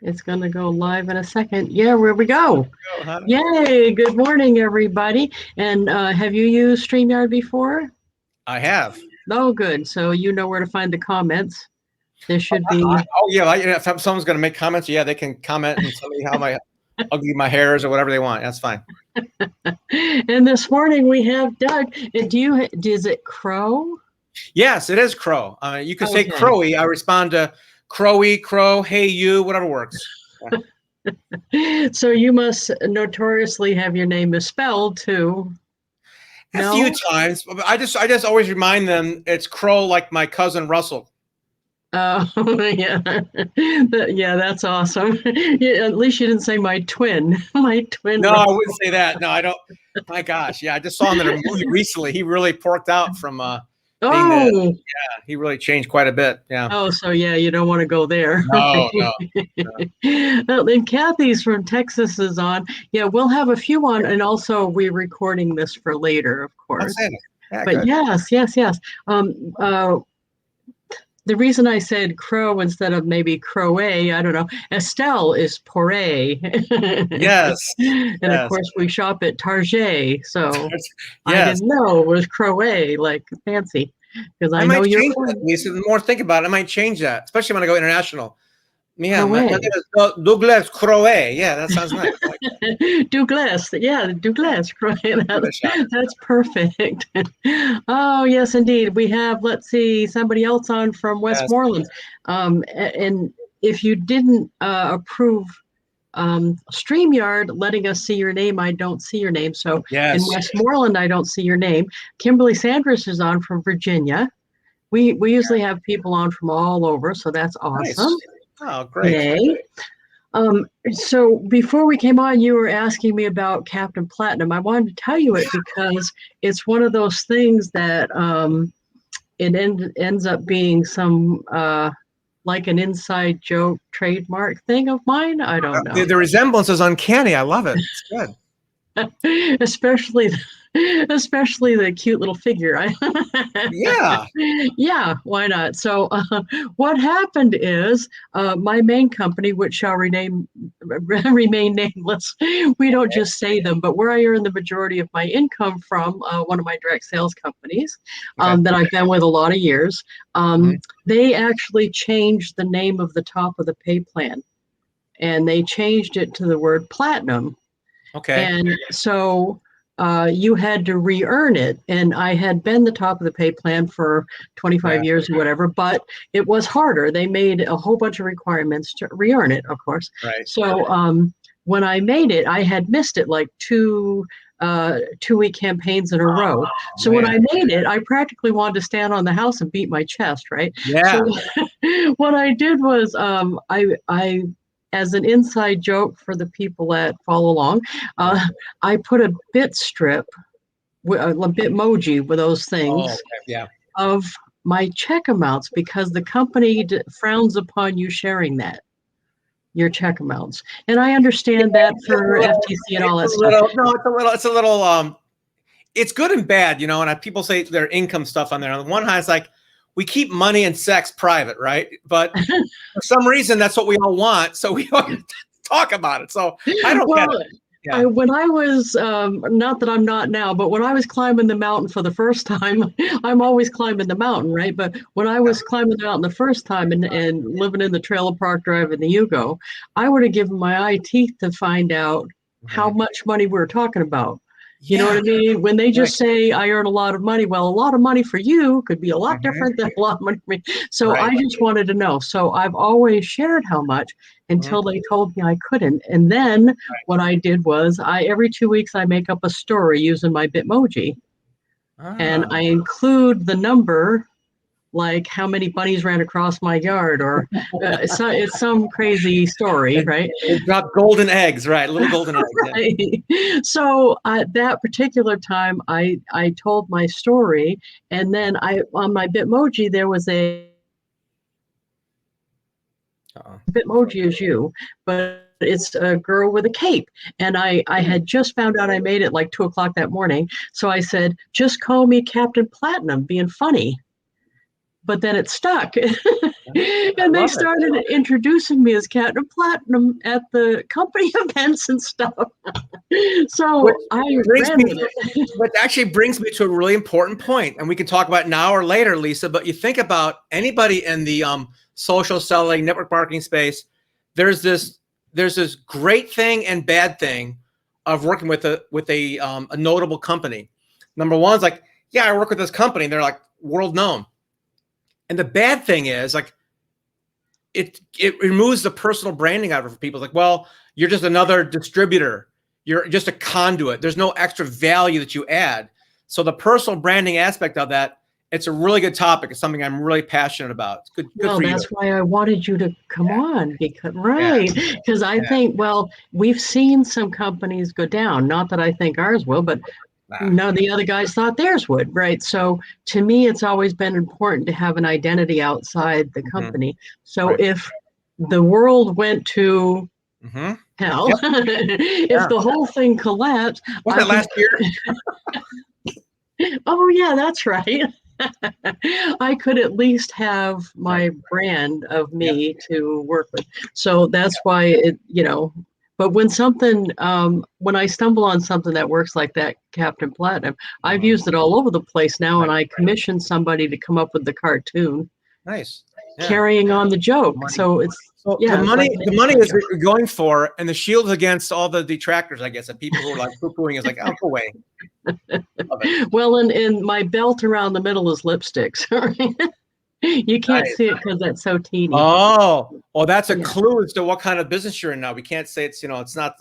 It's going to go live in a second. Yeah, where we go. Oh, huh? Yay. Good morning, everybody. And have you used StreamYard before? I have. Oh, good. So you know where to find the comments. There should be. Oh, yeah. If someone's going to make comments, yeah, they can comment and tell me how ugly my hair is or whatever they want. That's fine. And this morning we have Doug. And is it Crowe? Yes, it is Crow. You can say Okay. Crowy. I respond to Crowy, Crow, hey, you, whatever works. So you must notoriously have your name misspelled too. A few times. I just always remind them it's Crow, like my cousin Russell. Oh, yeah. Yeah, that's awesome. Yeah, at least you didn't say my twin. My twin. No, I wouldn't say that. No, I don't. My gosh. Yeah, I just saw him in a movie recently. He really porked out from yeah, he really changed quite a bit. Yeah. Oh, so yeah, you don't want to go there. No. And Kathy's from Texas is on. Yeah, we'll have a few on, and also we're recording this for later, of course. Yeah, but good. yes. The reason I said Crow instead of maybe Crowe, I don't know. Estelle is Poré. Yes. And of course we shop at Target, so yes. I didn't know it was Crowe, like fancy. Because I know you're Lisa, the more think about it, I might change that, especially when I go international. Yeah, my name is Douglas Crowe. Yeah, that sounds nice. Douglas, Crowe. That's perfect. Oh, yes, indeed. We have, let's see, somebody else on from Westmoreland. And if you didn't approve StreamYard letting us see your name, I don't see your name. So in Westmoreland, I don't see your name. Kimberly Sanders is on from Virginia. We usually have people on from all over, so that's awesome. Nice. Oh, great. Yay. So before we came on, you were asking me about Captain Platinum. I wanted to tell you it because it's one of those things that it ends up being some like an inside joke trademark thing of mine. I don't know. The resemblance is uncanny. I love it. It's good. Especially the cute little figure. Yeah, why not? So what happened is my main company, which shall remain nameless, we don't just say them, but where I earn the majority of my income from, one of my direct sales companies that I've been with a lot of years, they actually changed the name of the top of the pay plan, and they changed it to the word platinum. Okay. And so you had to re-earn it. And I had been the top of the pay plan for 25 years or whatever, but it was harder. They made a whole bunch of requirements to re-earn it, of course. Right. So when I made it, I had missed it like two week campaigns in a row. So when I made it, I practically wanted to stand on the house and beat my chest, right? Yeah. So what I did was I as an inside joke for the people that follow along, I put a bit strip, a Bitmoji with those things of my check amounts, because the company frowns upon you sharing your check amounts. And I understand that for FTC and all that stuff. It's a little, it's good and bad, and people say their income stuff on there. On the one hand, it's like, we keep money and sex private, right? But for some reason, that's what we all want. So we don't talk about it. So I don't get it. Yeah. When I was, not that I'm not now, but when I was climbing the mountain for the first time, I'm always climbing the mountain, right? But when I was climbing the mountain the first time and living in the trailer park driving the Yugo, I would have given my eye teeth to find out how much money we were talking about. You know what I mean? When they just say, I earn a lot of money, well, a lot of money for you could be a lot different than a lot of money for me. So I just wanted to know. So I've always shared how much until they told me I couldn't. And then what I did was every 2 weeks, I make up a story using my Bitmoji. And I include the number, like how many bunnies ran across my yard, or it's some crazy story, right? It dropped golden eggs, right? Little golden eggs. Right. So that particular time, I told my story, and then on my Bitmoji there was a Bitmoji is you, but it's a girl with a cape. And I had just found out I made it like 2:00 that morning. So I said, just call me Captain Platinum, being funny. but then it stuck. I And they love it. started introducing me as Captain Platinum at the company events and stuff. Which So I brings ran me, with it. which actually brings me to a really important point, and we can talk about it now or later, Lisa. But you think about anybody in the social selling, network marketing space. There's this great thing and bad thing of working with a notable company. Number one is like, yeah, I work with this company. They're like world known. And the bad thing is like it removes the personal branding out of people. It's like, well, you're just another distributor. You're just a conduit. There's no extra value that you add. So the personal branding aspect of that, it's a really good topic. It's something I'm really passionate about. It's good Well, for you. that's why I wanted you to come on because because I Yeah. think, well, we've seen some companies go down. Not that I think ours will, but none of the other guys thought theirs would, right? So to me, it's always been important to have an identity outside the company. So Right. if the world went to hell, Yep. if the whole thing collapsed, Wasn't it last year? oh yeah, that's right. I could at least have my brand of me to work with. So that's why but when when I stumble on something that works like that, Captain Platinum, I've used it all over the place now, and I commissioned somebody to come up with the cartoon. Nice. Yeah. Carrying on the joke. Money. So it's the money is what you're going for, and the shield's against all the detractors, I guess, and people who are like poo-pooing is like, oh, go away. Well, and my belt around the middle is lipstick. Sorry. You can't see it because that's so teeny. Oh, well, that's a clue as to what kind of business you're in now. We can't say it's not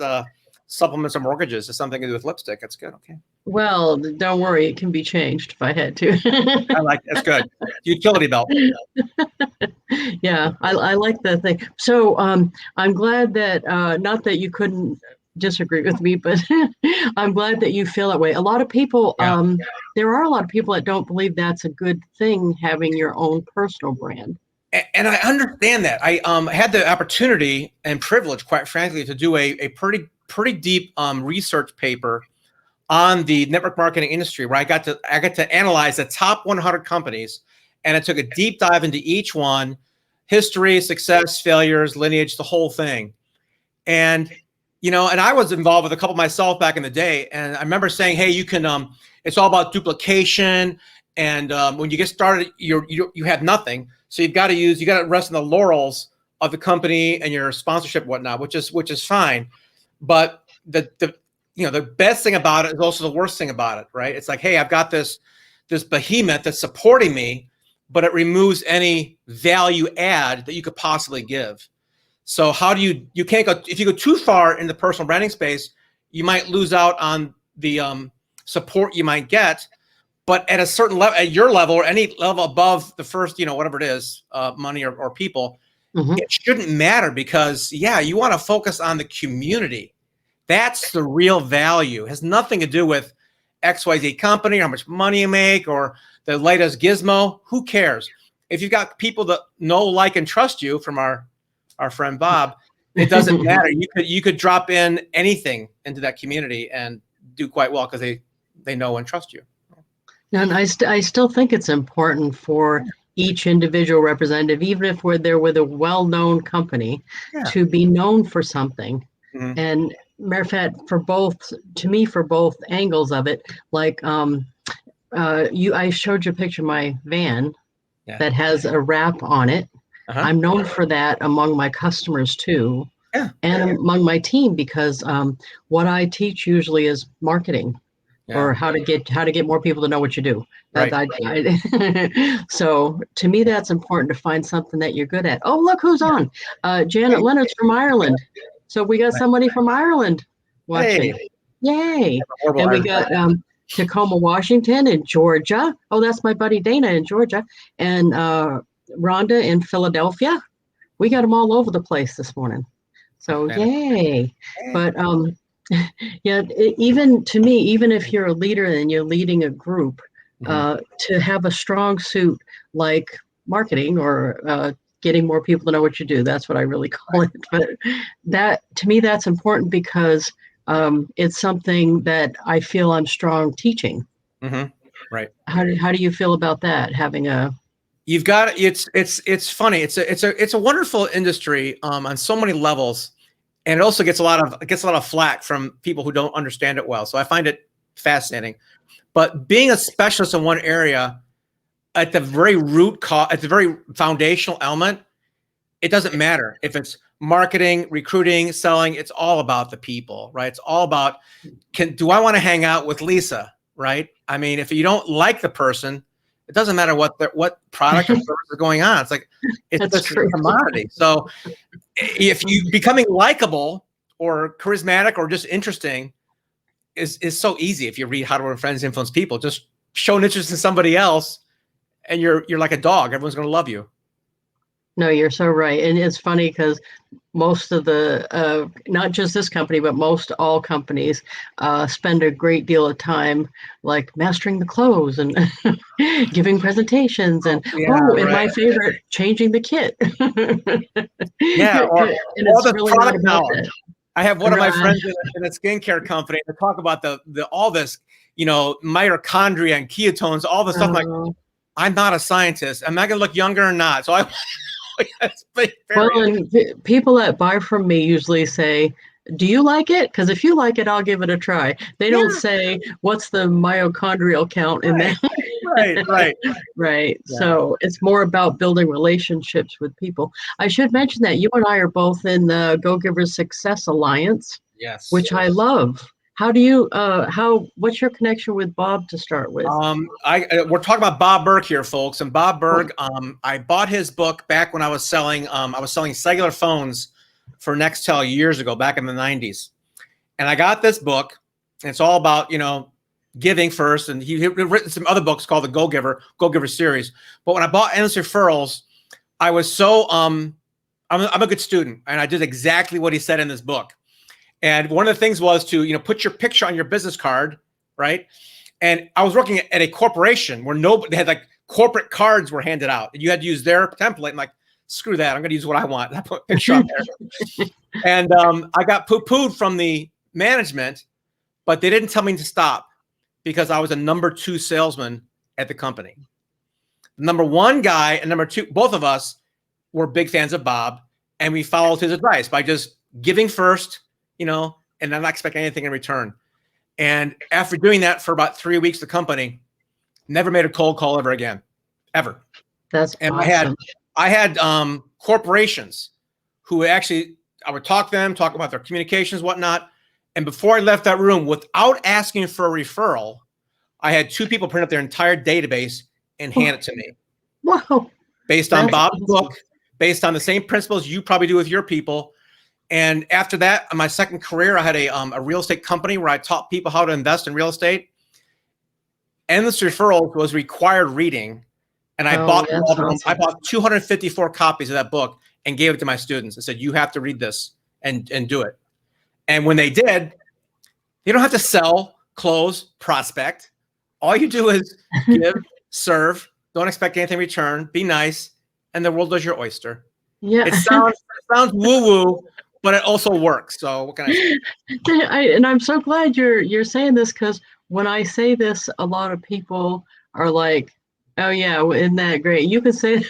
supplements or mortgages. It's something to do with lipstick. That's good. Okay. Well, don't worry. It can be changed if I had to. I like that's good. Utility belt. Yeah, I like that thing. So I'm glad that not that you couldn't disagree with me, but I'm glad that you feel that way. A lot of people, there are a lot of people that don't believe that's a good thing, having your own personal brand. And I understand that. I had the opportunity and privilege, quite frankly, to do a pretty deep research paper on the network marketing industry, where I got to analyze the top 100 companies, and I took a deep dive into each one, history, success, failures, lineage, the whole thing. And and I was involved with a couple myself back in the day, and I remember saying, hey, you can it's all about duplication, and when you get started, you have nothing, so you got to rest on the laurels of the company and your sponsorship and whatnot, which is fine. But the best thing about it is also the worst thing about it, right? It's like, hey, I've got this behemoth that's supporting me, but it removes any value add that you could possibly give. So how do you can't go, if you go too far in the personal branding space, you might lose out on the support you might get. But at a certain level, at your level or any level above the first, whatever it is, money or people, it shouldn't matter, because you want to focus on the community. That's the real value. It has nothing to do with XYZ company, or how much money you make, or the latest gizmo. Who cares? If you've got people that know, like, and trust you, from our friend Bob, it doesn't matter. You could drop in anything into that community and do quite well, because they know and trust you. And I still think it's important for each individual representative, even if they're with a well-known company, to be known for something. And matter of fact, for both angles of it, like I showed you a picture of my van that has a wrap on it. I'm known for that among my customers too, and among my team, because what I teach usually is marketing, or how to get more people to know what you do. So to me, that's important, to find something that you're good at. Oh, look who's on! Janet Leonard's from Ireland. So we got somebody from Ireland watching. Hey. Yay! And we got Tacoma, Washington, and Georgia. Oh, that's my buddy Dana in Georgia, and Rhonda in Philadelphia. We got them all over the place this morning. So yay! But even to me, even if you're a leader and you're leading a group, to have a strong suit like marketing, or getting more people to know what you do, that's what I really call it. But that, to me, that's important, because it's something that I feel I'm strong teaching. Right. How do you feel about that, having a you've got it's funny. It's a wonderful industry on so many levels, and it also gets a lot of flack from people who don't understand it well. So I find it fascinating. But being a specialist in one area, at the very at the very foundational element, it doesn't matter if it's marketing, recruiting, selling. It's all about the people, right? It's all about, do I want to hang out with Lisa, right? I mean, if you don't like the person, it doesn't matter what product or service is going on. It's like, it's just a commodity. So if you becoming likable or charismatic or just interesting is so easy. If you read How to Win Friends, Influence People, just show an interest in somebody else, and you're like a dog. Everyone's going to love you. No, you're so right. And it's funny because most of the, not just this company, but all companies spend a great deal of time like mastering the clothes and giving presentations and, my favorite, changing the kit. Yeah, or all the really product knowledge. I have one of my friends in a skincare company to talk about all this, mitochondria and ketones, all the stuff. Like, I'm not a scientist. Am I going to look younger or not? So and people that buy from me usually say, do you like it? Because if you like it, I'll give it a try. They don't say, what's the mitochondrial count in that? Right. Yeah. So it's more about building relationships with people. I should mention that you and I are both in the Go Givers Success Alliance, which I love. How do you, what's your connection with Bob to start with? We're talking about Bob Burg here, folks. And Bob Burg, I bought his book back when I was selling cellular phones for Nextel years ago, back in the 90s. And I got this book, and it's all about, giving first. And he had written some other books called the Go Giver series. But when I bought Endless Referrals, I was so, I'm a good student, and I did exactly what he said in this book. And one of the things was to, put your picture on your business card, right? And I was working at a corporation where they had like corporate cards were handed out, and you had to use their template. I'm like, screw that, I'm going to use what I want. I put a picture on there. And I got poo-pooed from the management, but they didn't tell me to stop because I was a number 2 salesman at the company. Number 1 guy and number 2, both of us were big fans of Bob, and we followed his advice by just giving first, and I'm not expecting anything in return. And after doing that for about 3 weeks, the company never made a cold call ever again, ever. That's awesome. I had corporations who actually, I would talk about their communications, whatnot. And before I left that room, without asking for a referral, I had 2 people print up their entire database and hand it to me. Wow. Based on Bob's book, based on the same principles you probably do with your people. And after that, in my second career, I had a real estate company where I taught people how to invest in real estate. Endless Referrals was required reading. And I bought 254 copies of that book and gave it to my students and said, you have to read this and do it. And when they did, you don't have to sell, close, prospect. All you do is give, serve, don't expect anything in return, be nice, and the world does your oyster. Yeah. It sounds woo-woo, but it also works. So what can I say? And I'm so glad you're saying this, because when I say this, a lot of people are like, oh yeah, isn't that great? You can say,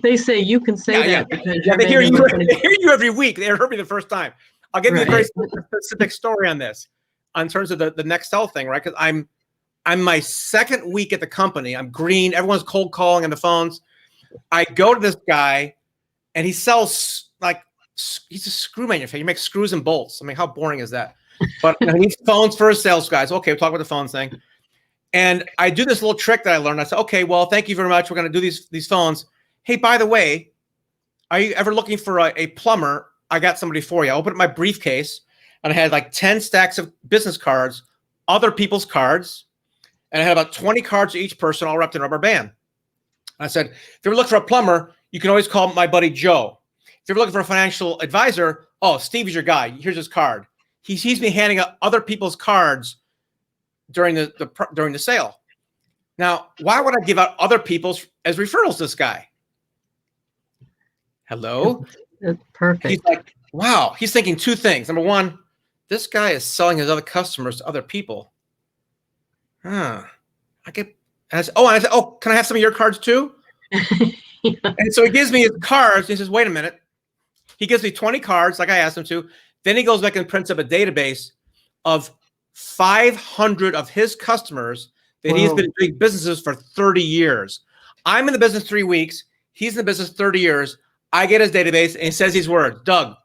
they say you can say that because they hear you every week. They heard me the first time. I'll give you a very specific story on this, in terms of the Nextel thing, right? Because I'm my second week at the company. I'm green. Everyone's cold calling on the phones. I go to this guy, and he sells he's a screw manufacturer. He makes screws and bolts. I mean, how boring is that? But he needs phones for his sales guys. Okay, we'll talk about the phones thing. And I do this little trick that I learned. I said, okay, well, thank you very much. We're going to do these phones. Hey, by the way, are you ever looking for a plumber? I got somebody for you. I opened up my briefcase, and I had like 10 stacks of business cards, other people's cards, and I had about 20 cards to each person, all wrapped in a rubber band. And I said, if you're looking for a plumber, you can always call my buddy Joe. If you're looking for a financial advisor, oh, Steve is your guy. Here's his card. He sees me handing out other people's cards during the sale. Now, why would I give out other people's as referrals to this guy? Hello? That's perfect. He's like, wow. He's thinking 2 things. Number 1, this guy is selling his other customers to other people. I said, oh, can I have some of your cards too? Yeah. And so he gives me his cards. He says, wait a minute. He gives me 20 cards like I asked him to. Then he goes back and prints up a database of 500 of his customers that he's been doing businesses for 30 years. I'm in the business 3 weeks. He's in the business 30 years. I get his database and he says these words, Doug,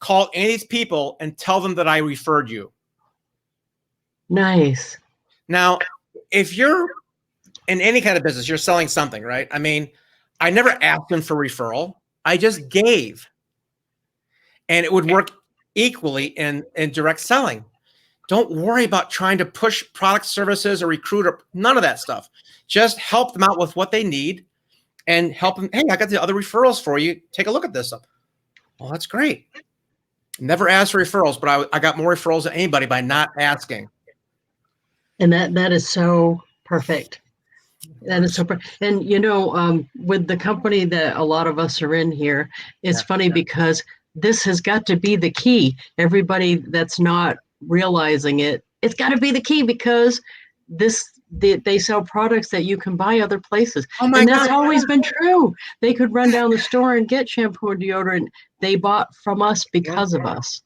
call any of these people and tell them that I referred you. Nice. Now, if you're in any kind of business, you're selling something, right? I mean, I never asked him for referral. I just gave. And it would work equally in direct selling. Don't worry about trying to push product, services, or recruit, or none of that stuff. Just help them out with what they need and help them. Hey, I got the other referrals for you. Take a look at this stuff. Well, that's great. Never asked for referrals, but I got more referrals than anybody by not asking. And that is so perfect. That is so and with the company that a lot of us are in here, it's funny because this has got to be the key. Everybody that's not realizing it, it's got to be the key, because they sell products that you can buy other places. And that's always been true. They could run down the store and get shampoo and deodorant. They bought from us because of us.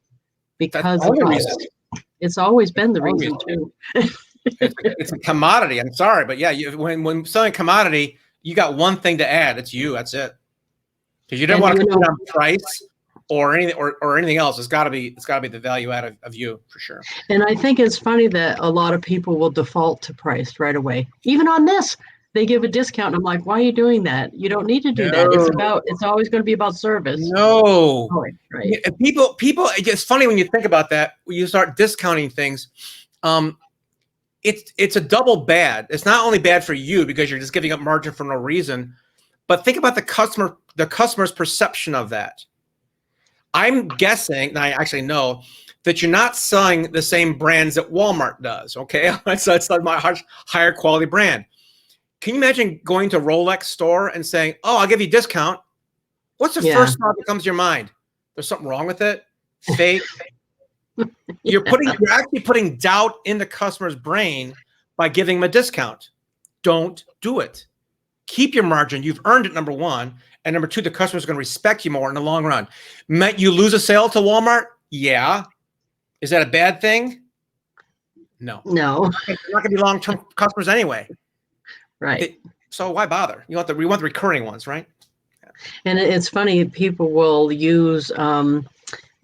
Because of us. It's always been the reason too. It's a commodity. I'm sorry, but yeah, when selling a commodity, you got one thing to add. It's you. That's it. Because you don't want to compete on price or anything or anything else. It's got to be the value add of you, for sure. And I think it's funny that a lot of people will default to price right away. Even on this, they give a discount. I'm like, why are you doing that? You don't need to do that. It's always going to be about service. No. Oh, right. People. It's funny when you think about that. When you start discounting things. It's a double bad. It's not only bad for you because you're just giving up margin for no reason, but think about the customer's perception of that. I'm guessing, and I actually know, that you're not selling the same brands that Walmart does, okay? So it's like my higher quality brand. Can you imagine going to a Rolex store and saying, oh, I'll give you a discount? What's the first thought that comes to your mind? There's something wrong with it? Fake? You're actually putting doubt in the customer's brain by giving them a discount. Don't do it. Keep your margin. You've earned it, number one. And number two, the customer's going to respect you more in the long run. Might you lose a sale to Walmart? Yeah. Is that a bad thing? No. No. They're not going to be long-term customers anyway. Right. So why bother? We want the recurring ones, right? And it's funny, people will use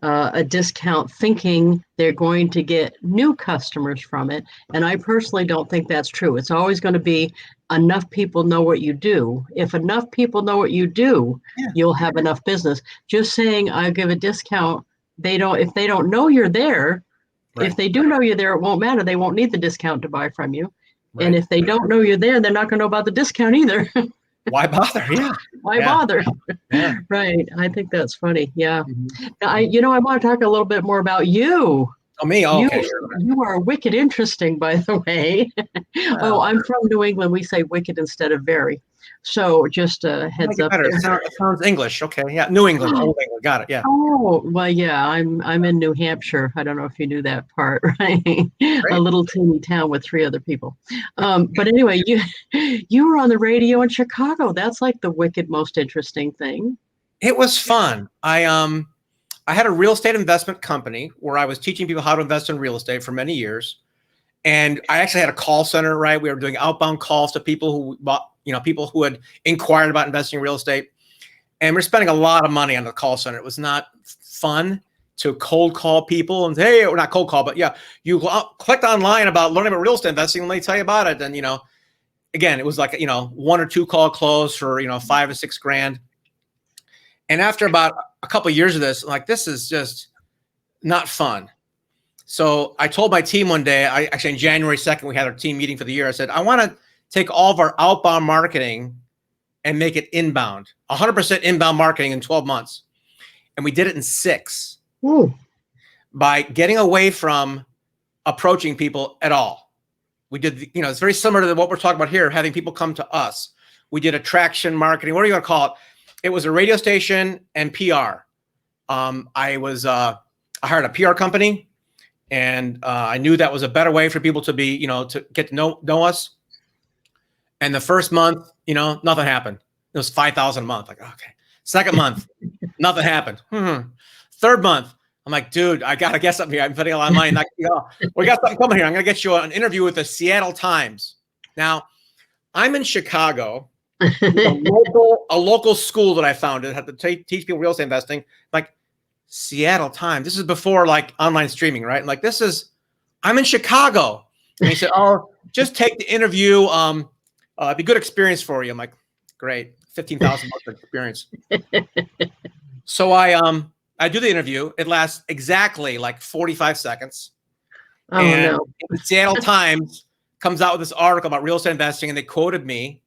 a discount thinking they're going to get new customers from it. And I personally don't think that's true. It's always going to be enough people know what you do. If enough people know what you do, you'll have enough business. Just saying I'll give a discount, if they don't know you're there, if they do know you're there, it won't matter. They won't need the discount to buy from you. Right. And if they don't know you're there, they're not going to know about the discount either. Why bother? Yeah. Why bother? Yeah. Right. I think that's funny. Yeah. Now, I want to talk a little bit more about you. Oh, me? Oh, okay. Sure. You are wicked interesting, by the way. Oh, I'm from New England. We say wicked instead of very. So just a heads up. It sounds English. Okay. Yeah. New England. Old England. Got it. Yeah. Oh, well, yeah. I'm in New Hampshire. I don't know if you knew that part, right? A little teeny town with 3 other people. But anyway, you were on the radio in Chicago. That's like the wicked most interesting thing. It was fun. I had a real estate investment company where I was teaching people how to invest in real estate for many years. And I actually had a call center, right? We were doing outbound calls to people who bought, people who had inquired about investing in real estate. And we're spending a lot of money on the call center. It was not fun to cold call people and say, hey, or not cold call, but yeah, you clicked online about learning about real estate investing and let me tell you about it. And, again, it was like, 1 or 2 call close for, $5 or $6 grand. And after about a couple of years of this, like, this is just not fun. So I told my team one day, actually on January 2nd, we had our team meeting for the year. I said, I want to take all of our outbound marketing and make it inbound, 100% inbound marketing in 12 months. And we did it in 6. Ooh. By getting away from approaching people at all. We did, it's very similar to what we're talking about here, having people come to us. We did attraction marketing. What are you going to call it? It was a radio station and PR. I hired a PR company, and I knew that was a better way for people to be, to get to know us. And the first month, Nothing happened. It was 5,000 a month. Like, okay. Second month, nothing happened. Third month, I'm like, dude, I got to get something here. I'm putting a lot of money. We got something coming here. I'm going to get you an interview with the Seattle Times. Now, I'm in Chicago, a local school that I founded, had to teach people real estate investing. Like, Seattle Times. This is before like online streaming, right? And like, I'm in Chicago. And he said, oh, just take the interview. It'd be a good experience for you. I'm like, great. 15,000 bucks of experience. So I do the interview. It lasts exactly like 45 seconds. Oh, and no. The Seattle Times comes out with this article about real estate investing, and they quoted me.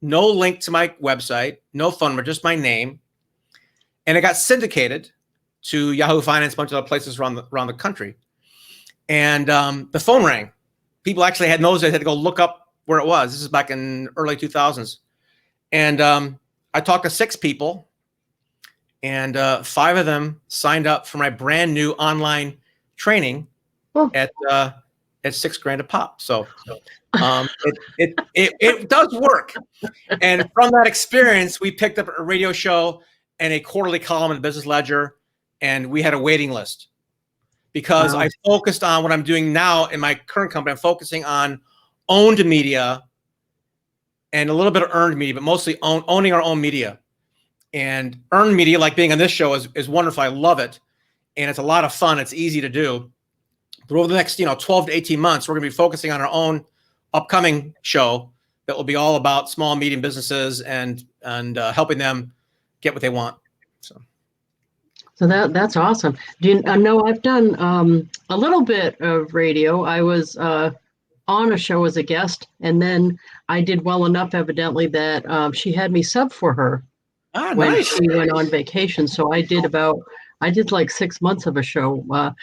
No link to my website, no phone number, just my name. And it got syndicated to Yahoo Finance, a bunch of other places around the country. And the phone rang. People actually had to go look up where it was. This is back in early 2000s. And I talked to 6 people, and 5 of them signed up for my brand new online training at $6,000 a pop. So it does work. And from that experience, we picked up a radio show and a quarterly column in the Business Ledger, and we had a waiting list because I focused on what I'm doing now in my current company. I'm focusing on owned media and a little bit of earned media, but mostly owning our own media. And earned media, like being on this show, is wonderful. I love it. And it's a lot of fun. It's easy to do. But over the next 12 to 18 months, we're going to be focusing on our own upcoming show that will be all about small and medium businesses and helping them get what they want. So that's awesome. I know I've done a little bit of radio. I was on a show as a guest, and then I did well enough, evidently, that she had me sub for her when she went on vacation. So I did like 6 months of a show,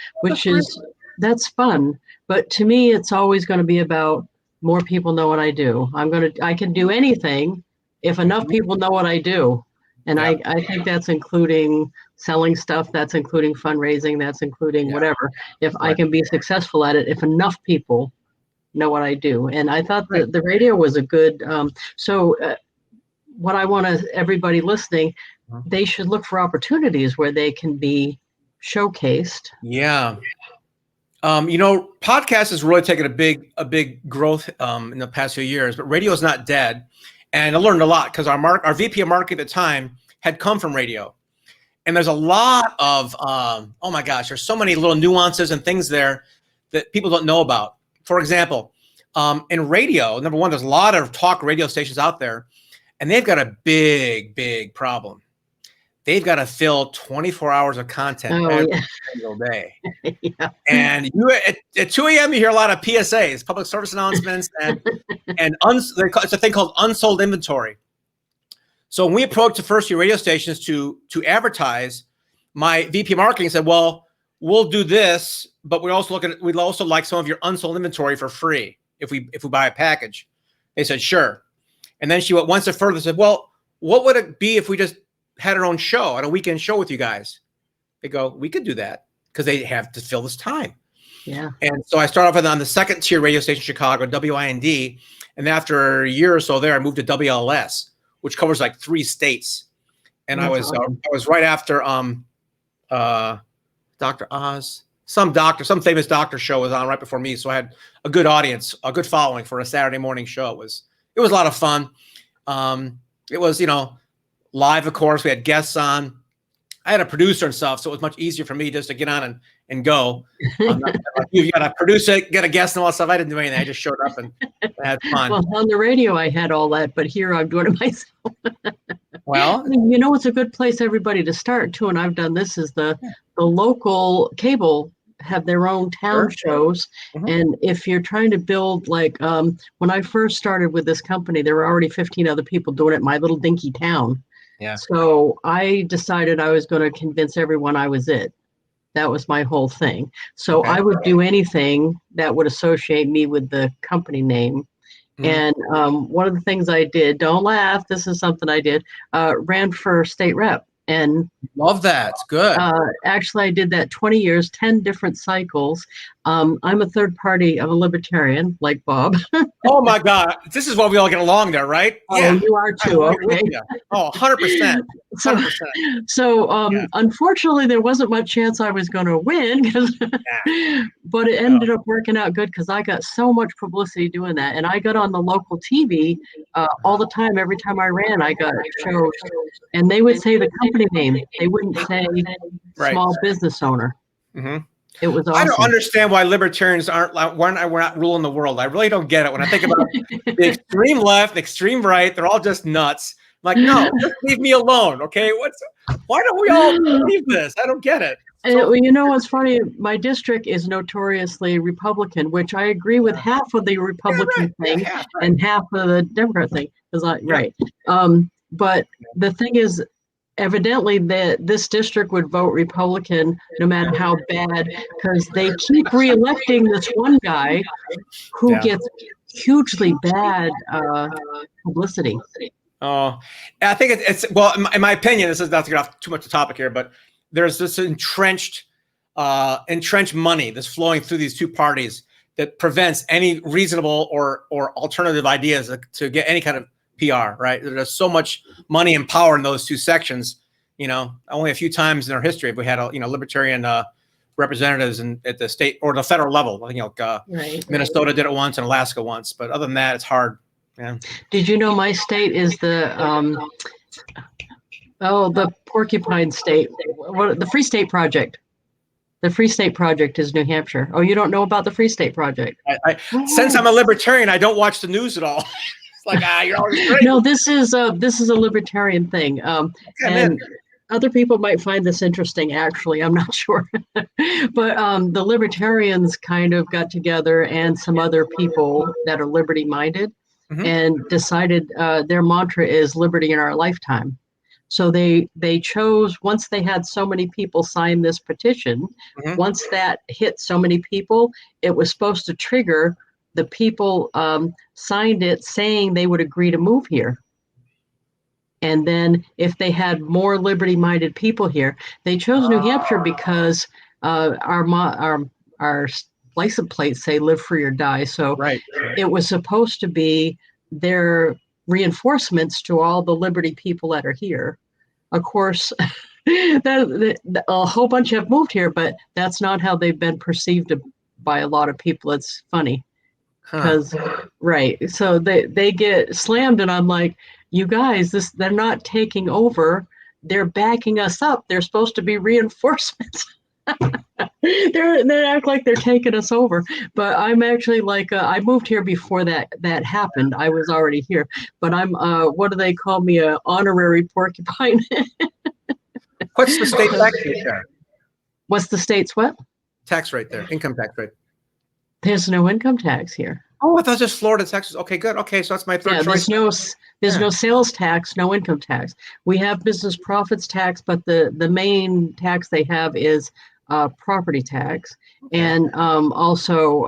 that's fun. But to me, it's always going to be about more people know what I do. I can do anything if enough people know what I do. And I think that's including selling stuff, that's including fundraising, that's including whatever. If I can be successful at it, if enough people know what I do. And I thought that the radio was a good, what I want everybody listening, they should look for opportunities where they can be showcased. Yeah. Podcast has really taken a big growth in the past few years, but radio is not dead. And I learned a lot because our VP of marketing at the time had come from radio. And there's a lot of, oh my gosh, there's so many little nuances and things there that people don't know about. For example, in radio, number one, there's a lot of talk radio stations out there, and they've got a big problem. They've got to fill 24 hours of content every single day. And at 2 a.m., you hear a lot of PSAs, public service announcements, and it's a thing called unsold inventory. So when we approached the first few radio stations to advertise, my VP marketing said, well, we'll do this, but we'd also like some of your unsold inventory for free if we buy a package. They said, sure. And then she went one step further and said, well, what would it be if we just had our own show, at a weekend show with you guys? They go, we could do that, because they have to fill this time. Yeah. And so I started off on the second tier radio station in Chicago, WIND. And after a year or so there, I moved to WLS, which covers like 3 states. And I was right after Dr. Oz, some famous doctor show was on right before me. So I had a good audience, a good following for a Saturday morning show. It was a lot of fun. It was, live, of course. We had guests on. I had a producer and stuff, so it was much easier for me just to get on and go. You got to produce it, get a guest and all that stuff. I didn't do anything. I just showed up and had fun. Well, on the radio, I had all that, but here I'm doing it myself. Well, it's a good place, everybody, to start too. And I've done this is the local cable have their own town shows. And if you're trying to build, like when I first started with this company, there were already 15 other people doing it in my little dinky town. Yeah. So I decided I was going to convince everyone I was it. That was my whole thing. So I would do anything that would associate me with the company name. And one of the things I did, don't laugh, this is something I did, ran for state rep. And love that. Good. Actually, I did that 20 years, 10 different cycles. I'm a third party. I'm a libertarian, like Bob. Oh my God. This is why we all get along there, right? Oh, Yeah. you are I'm too. right Okay. with you. Oh, 100%. So, 100%. Yeah. unfortunately, there wasn't much chance I was going to win, but it Yeah. ended up working out good because I got so much publicity doing that, and I got on the local TV all the time. Every time I ran, I got shows, and they would say the company name. They wouldn't say Right. small business owner. Mm-hmm. It was I don't awesome. understand why libertarians aren't like, we're not ruling the world. I really don't get it. When I think about the extreme left, the extreme right, they're all just nuts. I'm like, no, just leave me alone. Okay. Why don't we all believe this? I don't get it. Well, you know what's funny? My district is notoriously Republican, which I agree with half of the Republican thing and half of the Democrat thing. Right. But the thing is, evidently that this district would vote Republican no matter how bad, because they keep reelecting this one guy who gets hugely bad publicity. Oh, I think it's well, in my opinion, this is not to get off too much the topic here, but there's this entrenched money that's flowing through these two parties that prevents any reasonable or alternative ideas to get any kind of PR, right? There's so much money and power in those two sections. You know, only a few times in our history have we had libertarian representatives at the state or the federal level. Minnesota did it once and Alaska once, but other than that, it's hard. Yeah. Did you know my state is the porcupine state? The Free State Project. The Free State Project is New Hampshire. Oh, you don't know about the Free State Project? Since I'm a libertarian, I don't watch the news at all. It's like, you're always great. No, this is a libertarian thing. And other people might find this interesting, actually. I'm not sure. But the libertarians kind of got together and some other people that are liberty-minded and decided their mantra is liberty in our lifetime. So they chose, once they had so many people sign this petition, once that hit so many people, it was supposed to trigger the people signed it saying they would agree to move here. And then if they had more liberty-minded people here, they chose New Hampshire because our license plates say live free or die. So it was supposed to be their reinforcements to all the liberty people that are here. Of course, a whole bunch have moved here, but that's not how they've been perceived by a lot of people. It's funny. Because so they get slammed, and I'm like, you guys, they're not taking over, they're backing us up. They're supposed to be reinforcements. They act like they're taking us over, but I'm actually like, I moved here before that happened. I was already here, but I'm what do they call me, a honorary porcupine? What's the state tax rate there? What's the state's what? Tax rate there, income tax rate. There's no income tax here. Oh, I thought just Florida, Texas. Okay, good. Okay, so that's my third choice. There's no sales tax, no income tax. We have business profits tax, but the main tax they have is property tax. And also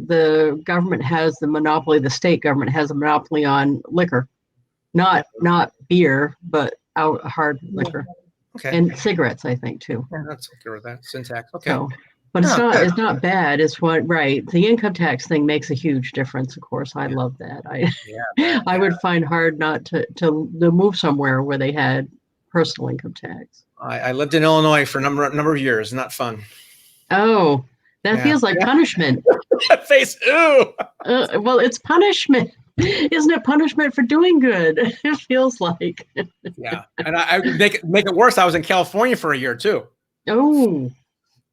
the government has the monopoly, the state government has a monopoly on liquor. Not beer, but hard liquor. Okay. And cigarettes, I think, too. Yeah, that's okay with that. Syntax. Okay. So, but it's not bad. It's the income tax thing makes a huge difference. Of course, I love that. I would find hard not to move somewhere where they had personal income tax. I lived in Illinois for a number of years. Not fun. Oh, that feels like punishment. That face, ooh. Well, it's punishment. Isn't it punishment for doing good? It feels like. Yeah, and I make it worse. I was in California for a year too. Oh.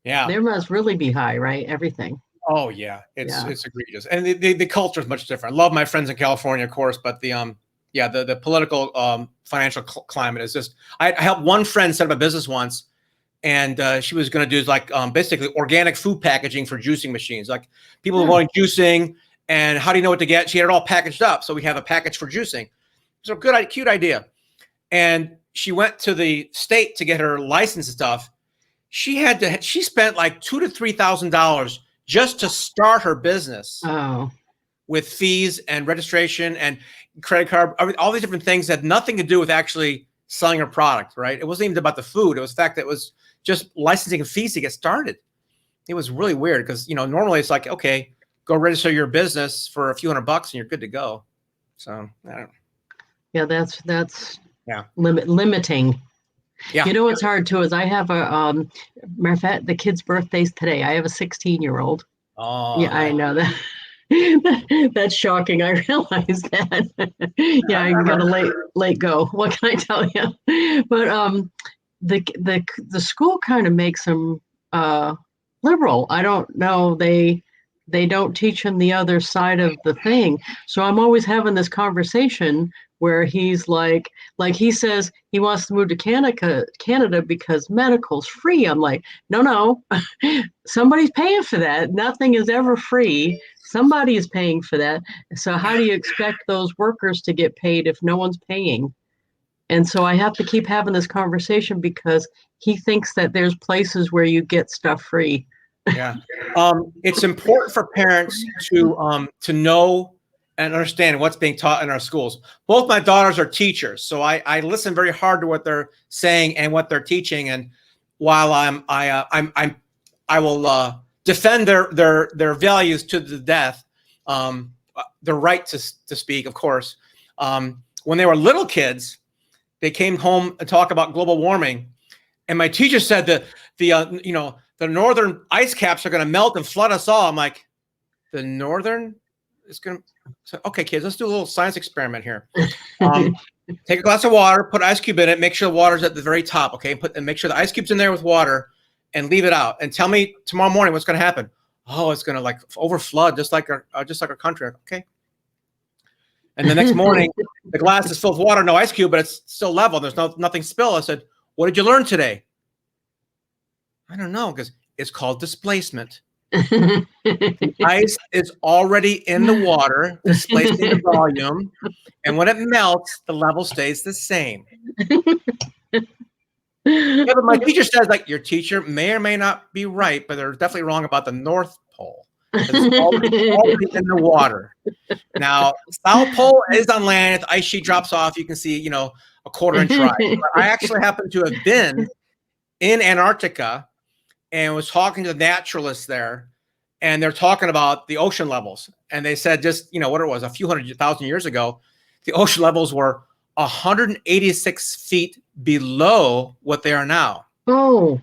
Yeah. There must really be high, right? Everything. Oh yeah, it's egregious, and the culture is much different. I love my friends in California, of course, but the political financial climate is just. I helped one friend set up a business once, and she was going to do basically organic food packaging for juicing machines. Like people were going juicing, and how do you know what to get? She had it all packaged up, so we have a package for juicing. So cute idea, and she went to the state to get her license and stuff. She spent like $2,000 to $3,000 just to start her business. Oh, with fees and registration and credit card, all these different things that had nothing to do with actually selling her product, right? It wasn't even about the food. It was the fact that it was just licensing and fees to get started. it was really weird because, you know, normally it's like, okay, go register your business for a few $100 and you're good to go. So I don't know. Yeah, that's Yeah. limiting. Yeah. You know what's hard too is I have a matter of fact, the kid's birthday's today. I have a 16-year-old. Oh, Yeah, I nice. know that. That's shocking. I realize that. Yeah, I got a late go. What can I tell you? But the school kind of makes them liberal. I don't know. They don't teach him the other side of the thing. So I'm always having this conversation where he's like he says he wants to move to Canada because medical's free. I'm like, no, somebody's paying for that. Nothing is ever free. Somebody is paying for that. So how do you expect those workers to get paid if no one's paying? And so I have to keep having this conversation because he thinks that there's places where you get stuff free. Yeah. It's important for parents to know and understand what's being taught in our schools. Both my daughters are teachers, so I listen very hard to what they're saying and what they're teaching. And while I will defend their values to the death, their right to speak, of course. When they were little kids, they came home and talk about global warming, and my teacher said that the northern ice caps are going to melt and flood us all. I'm like, the northern is going to. So, okay, kids, let's do a little science experiment here. Take a glass of water, put an ice cube in it, make sure the water's at the very top. Okay, and make sure the ice cube's in there with water, and leave it out. And tell me tomorrow morning what's going to happen. Oh, it's going to like overflood, just like our country. Okay. And the next morning, the glass is filled with water, no ice cube, but it's still level. There's nothing spilled. I said, what did you learn today? I don't know, because it's called displacement. The ice is already in the water, displacing the volume. And when it melts, the level stays the same. Yeah, but my teacher says, like, your teacher may or may not be right, but they're definitely wrong about the North Pole. It's already in the water. Now, South Pole is on land. If the ice sheet drops off, you can see, a quarter-inch rise. But I actually happen to have been in Antarctica and was talking to the naturalists there, and they're talking about the ocean levels. And they said just, what it was, a few 100,000 years ago, the ocean levels were 186 feet below what they are now. Oh.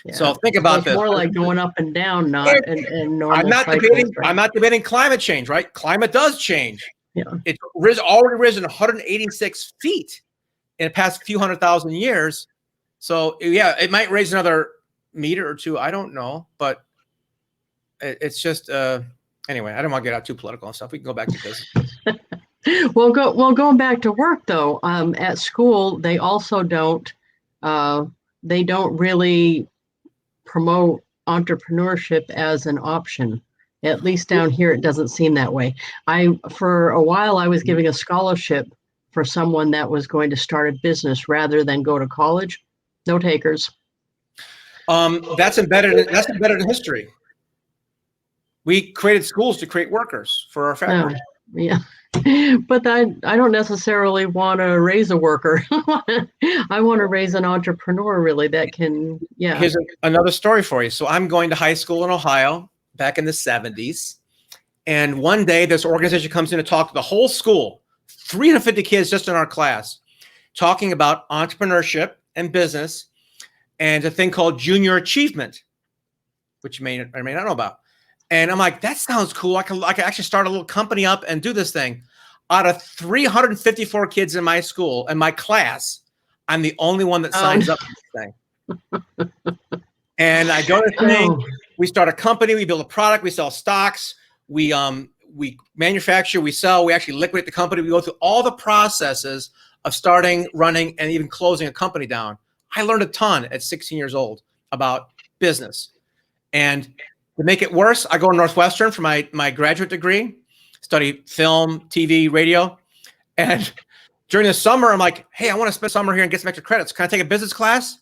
Yeah. So think about this. More like going up and down, not in normal I'm not cycles, debating. right? I'm not debating climate change, right? Climate does change. Yeah. It's already risen 186 feet in the past few 100,000 years. So yeah, it might raise another meter or two. I don't know, but it's just anyway. I don't want to get out too political and stuff. We can go back to this. Well, going back to work though. At school, they also don't. They don't really promote entrepreneurship as an option. At least down here, it doesn't seem that way. For a while, I was giving a scholarship for someone that was going to start a business rather than go to college. No takers. That's embedded in history. We created schools to create workers for our factory. Yeah. But I don't necessarily want to raise a worker. I want to raise an entrepreneur, really, that can, yeah. Here's another story for you. So I'm going to high school in Ohio back in the 70s. And one day this organization comes in to talk to the whole school, 350 kids just in our class, talking about entrepreneurship and business and a thing called junior achievement, which you may or may not know about. And I'm like, that sounds cool. I could actually start a little company up and do this thing. Out of 354 kids in my school, in my class, I'm the only one that signs up for this thing. And I go to the thing. We start a company. We build a product. We sell stocks. We manufacture. We sell. We actually liquidate the company. We go through all the processes of starting, running, and even closing a company down. I learned a ton at 16 years old about business. And to make it worse, I go to Northwestern for my graduate degree, study film, TV, radio. And during the summer, I'm like, hey, I want to spend summer here and get some extra credits. Can I take a business class?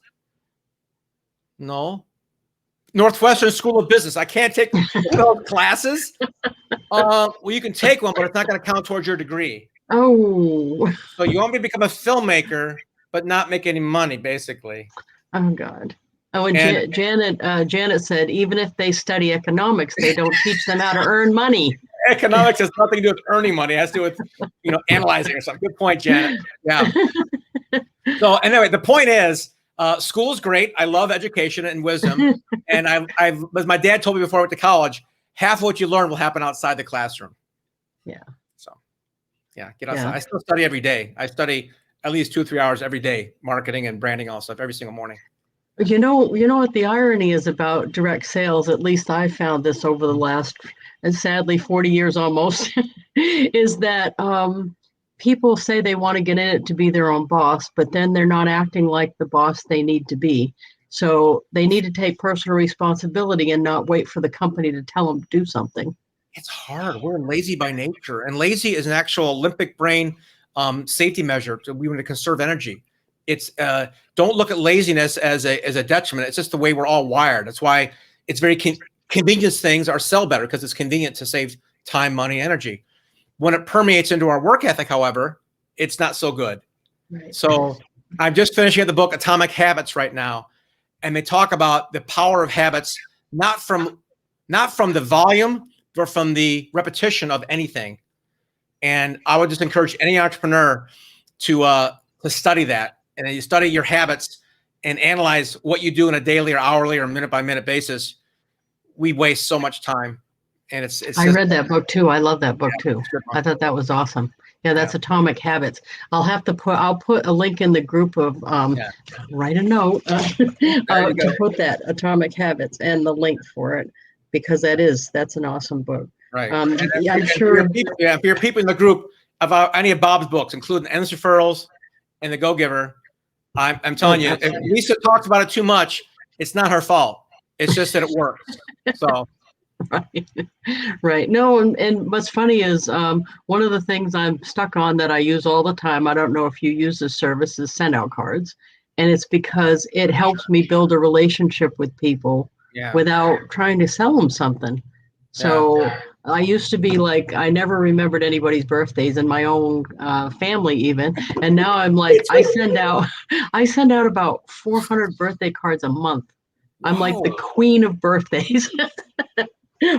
No. Northwestern School of Business. I can't take those classes. Well, you can take one, but it's not going to count towards your degree. Oh. So you want me to become a filmmaker, but not make any money, basically. Oh, God. Oh, and And Janet said, even if they study economics, they don't teach them how to earn money. economics has nothing to do with earning money. It has to do with, analyzing or something. Good point, Janet. Yeah. So anyway, the point is, school's great. I love education and wisdom. And as my dad told me before I went to college, half of what you learn will happen outside the classroom. Yeah. So yeah, get outside. Yeah. I still study every day. I study at least 2 or 3 hours every day, marketing and branding, all stuff every single morning. You know what the irony is about direct sales, at least I found this over the last, and sadly 40 years almost, is that people say they want to get in it to be their own boss, but then they're not acting like the boss they need to be. So they need to take personal responsibility and not wait for the company to tell them to do something. It's hard. We're lazy by nature, and lazy is an actual Olympic brain safety measure. So we want to conserve energy. It's don't look at laziness as a detriment. It's just the way we're all wired. That's why it's very convenience things are sell better, because it's convenient to save time, money, energy. When it permeates into our work ethic, however, it's not so good. Right. So I'm just finishing the book Atomic Habits right now, and they talk about the power of habits, not from the volume, but from the repetition of anything. And I would just encourage any entrepreneur to study that. And then you study your habits and analyze what you do on a daily or hourly or minute by minute basis. We waste so much time. And it's I read that book too. I love that book too. I thought that was awesome. Yeah, that's Atomic Habits. I'll put a link in the group of write a note to put that Atomic Habits and the link for it, because that's an awesome book. Right. I'm sure. For your people in the group, about any of Bob's books, including Endless Referrals and The Go-Giver, I'm telling you, if Lisa talks about it too much, it's not her fault. It's just that it works. So. Right. No, and what's funny is one of the things I'm stuck on that I use all the time, I don't know if you use this service, is send out cards. And it's because it helps me build a relationship with people without trying to sell them something. So I used to be like, I never remembered anybody's birthdays in my own family even. And now I'm like, I send out about 400 birthday cards a month. I'm like the queen of birthdays.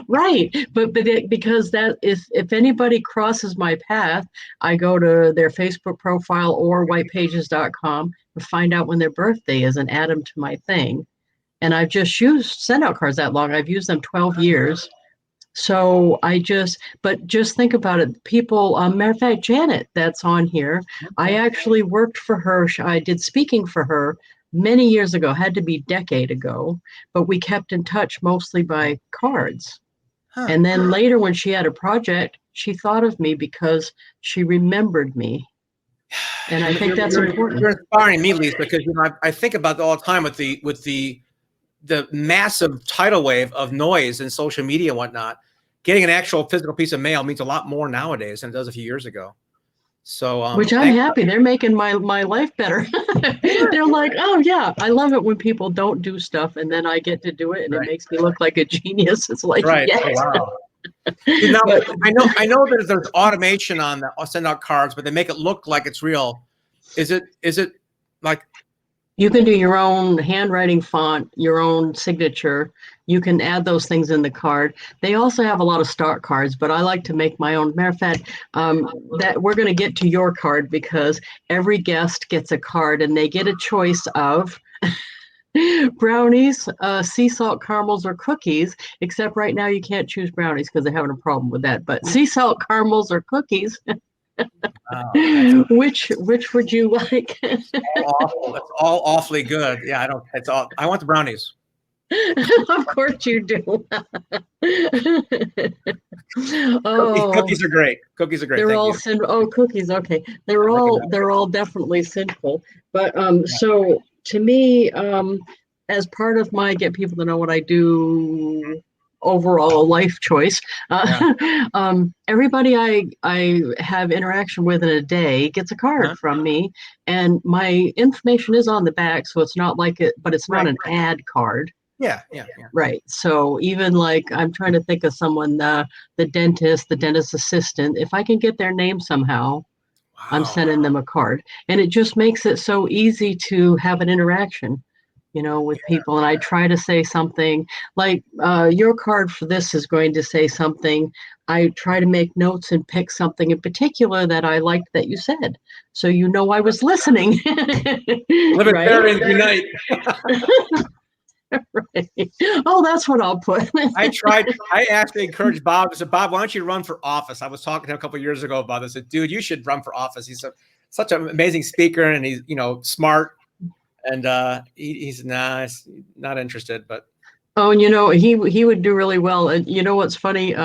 Right. But because that is, if anybody crosses my path, I go to their Facebook profile or whitepages.com to find out when their birthday is and add them to my thing. And I've just used send out cards that long. I've used them 12 years. So but just think about it. People, matter of fact, Janet, that's on here. I actually worked for her. I did speaking for her many years ago, had to be a decade ago, but we kept in touch mostly by cards. And then later when she had a project, she thought of me because she remembered me. And I think that's important. You're inspiring me, Lisa, because I think about it all the time with the massive tidal wave of noise and social media and whatnot. Getting an actual physical piece of mail means a lot more nowadays than it does a few years ago. So, which I'm happy. They're making my life better. They're like, oh yeah, I love it when people don't do stuff and then I get to do it and it makes me look like a genius. It's like, yes. Oh, wow. Now, I know that there's automation on the send out cards, but they make it look like it's real. Is it like? You can do your own handwriting font, your own signature. You can add those things in the card. They also have a lot of stock cards, but I like to make my own. Matter of fact, that we're going to get to your card because every guest gets a card and they get a choice of brownies, sea salt caramels, or cookies. Except right now you can't choose brownies because they're having a problem with that. But sea salt caramels or cookies. Which would you like? It's all awfully good. Yeah, I want the brownies. Of course you do. Cookies are great. Cookies are great. They're all cookies. Okay, they're all definitely sinful. But so to me, as part of my get people to know what I do overall life choice, everybody I have interaction with in a day gets a card from me, and my information is on the back, so it's not like it, but it's not an ad card. Yeah. Right. So even like I'm trying to think of someone, the dentist assistant, if I can get their name somehow, I'm sending them a card. And it just makes it so easy to have an interaction. with people. And I try to say something like, your card for this is going to say something. I try to make notes and pick something in particular that I liked that you said. So I was listening. Libertarians unite. Right. Oh, that's what I'll put. I actually encouraged Bob. I said, Bob, why don't you run for office? I was talking to him a couple of years ago about this. I said, dude, you should run for office. He's such an amazing speaker, and he's, smart. And he's not interested, but. Oh, and he would do really well. And what's funny?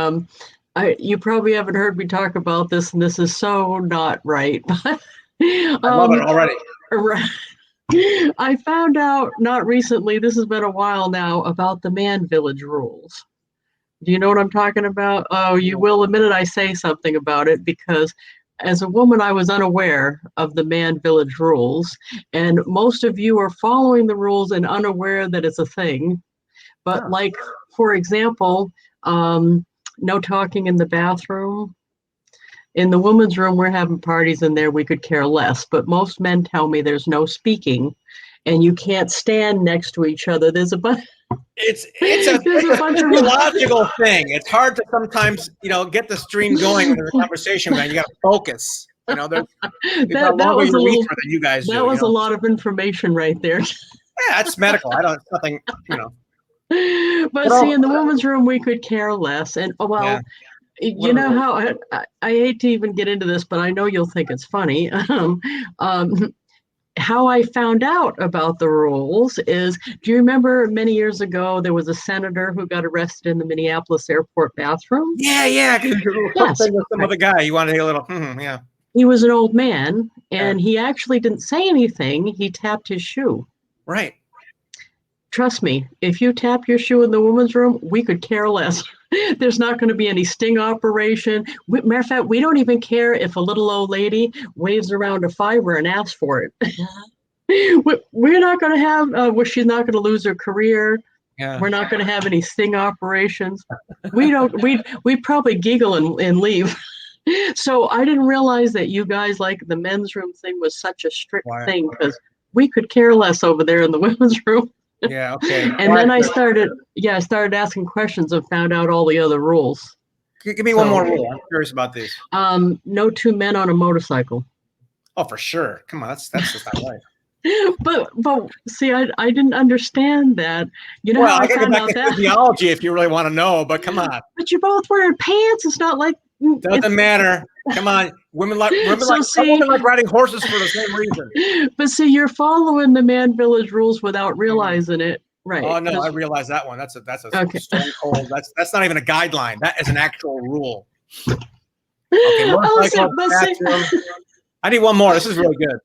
You probably haven't heard me talk about this, and this is so not right. But I love it already. I found out not recently, this has been a while now, about the man village rules. Do you know what I'm talking about? Oh, you will the minute I say something about it, because as a woman, I was unaware of the man village rules. And most of you are following the rules and unaware that it's a thing. But like, for example, no talking in the bathroom. In the women's room, we're having parties in there, we could care less. But most men tell me there's no speaking, and you can't stand next to each other. There's a bunch. It's a physiological thing. It's hard to sometimes, get the stream going in the conversation, man. You got to focus. That was a little. Than you guys that was a lot of information right there. Yeah, it's medical. It's nothing. But see, in the women's room, we could care less. And how I hate to even get into this, but I know you'll think it's funny. How I found out about the rules is, do you remember many years ago, there was a senator who got arrested in the Minneapolis airport bathroom? Yeah. Yes. Some other guy, you wanted to hear a little, yeah. He was an old man, and he actually didn't say anything. He tapped his shoe. Right. Trust me, if you tap your shoe in the women's room, we could care less. There's not going to be any sting operation. Matter of fact, we don't even care if a little old lady waves around a fiver and asks for it. We're not going to have, she's not going to lose her career. Yeah. We're not going to have any sting operations. We'd probably giggle and leave. So I didn't realize that you guys, like, the men's room thing was such a strict thing, because we could care less over there in the women's room. Yeah, okay. And then I started asking questions and found out all the other rules. Give me one more rule. I'm curious about these. No two men on a motorcycle. Oh, for sure. Come on, that's just not right. But see, I didn't understand that. How I found out that physiology if you really want to know, but come on. But you're both wearing pants. It's not like doesn't matter. Come on. Women like riding horses for the same reason. But see, you're following the man village rules without realizing it. Right. Oh no, I realize that one. That's a stone cold. That's not even a guideline. That is an actual rule. Okay, I need one more. This is really good.